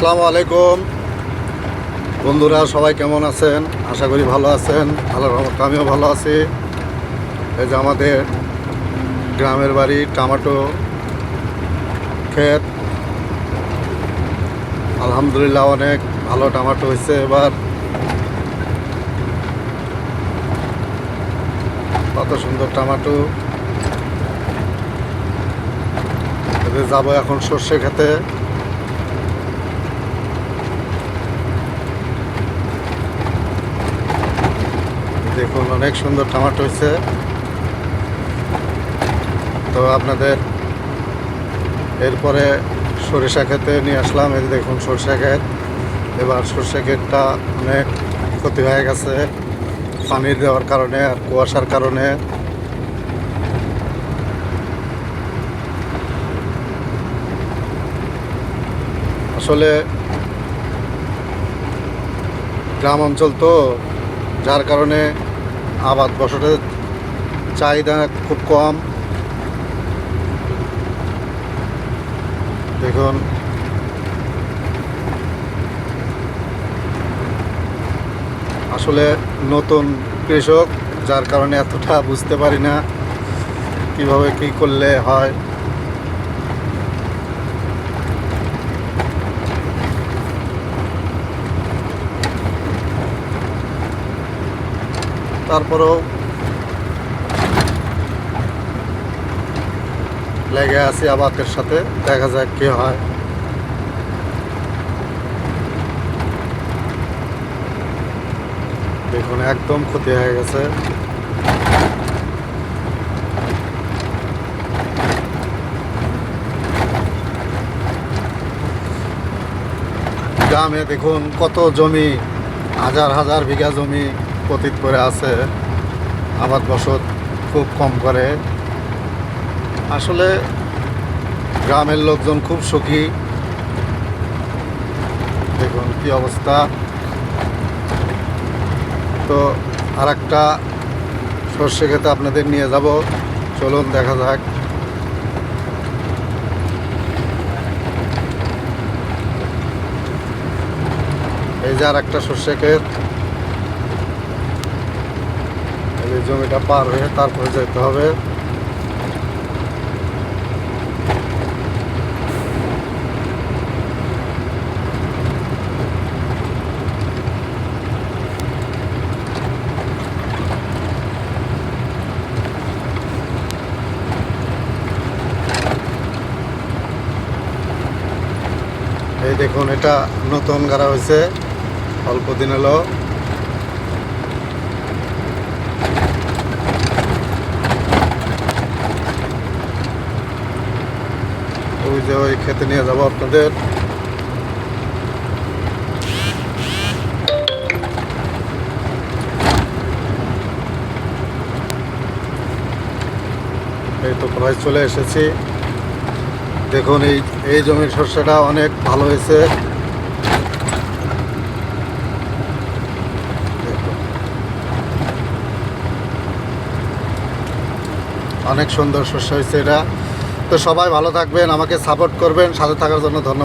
আসসালামু আলাইকুম বন্ধুরা, সবাই কেমন আছেন? আশা করি ভালো আছেন। আল্লাহর রহমতে আমিও ভালো আছি। এই যে আমাদের গ্রামের বাড়ি, টমেটো ক্ষেত। আলহামদুলিল্লাহ অনেক ভালো টমেটো হয়েছে এবার। কত সুন্দর টমেটো। এদের যাবো এখন সর্ষে খেতে। দেখুন অনেক সুন্দর টমেটো হয়েছে। তো আপনাদের এরপরে সরিষা ক্ষেতে নিয়ে আসলাম। এই দেখুন সরিষা ক্ষেত। এবার সরিষা ক্ষেতটা অনেক ক্ষতি হয়ে গেছে পানি দেওয়ার কারণে আর কুয়াশার কারণে। আসলে গ্রাম অঞ্চল তো, যার কারণে আবাদ ফসলের চাহিদা খুব কম। দেখুন আসলে নতুন কৃষক, যার কারণে এতটা বুঝতে পারি না কিভাবে কি করলে হয়। তারপরেও লেগে আছি আবাদের সাথে, দেখা যাক কি হয়। দেখুন একদম ক্ষতি হয়ে গেছে। গ্রামে দেখুন কত জমি, হাজার হাজার বিঘা জমি পতিত করে আছে। আবাদ ফসল খুব কম করে। আসলে গ্রামের লোকজন খুব সুখী। দেখুন কি অবস্থা। তো আর একটা সর্ষে ক্ষেতে আপনাদের নিয়ে যাব, চলুন দেখা যাক। এই যে আর একটা সর্ষে ক্ষেত। এই জমিটা পার হয়ে তারপরে যেতে হবে। এই দেখুন এটা নতুন গাড়া হয়েছে, অল্প দিন হলো। ওই যে ওই খেতে নিয়ে যাবো আপনাদের। এই তো প্রায় চলে এসেছি। দেখুন এই জমির সর্ষেটা অনেক ভালো হয়েছে। অনেক সুন্দর শস্য হয়েছে এটা। তো সবাই ভালো থাকবেন, আমাকে সাপোর্ট করবেন, সাথে থাকার জন্য ধন্যবাদ।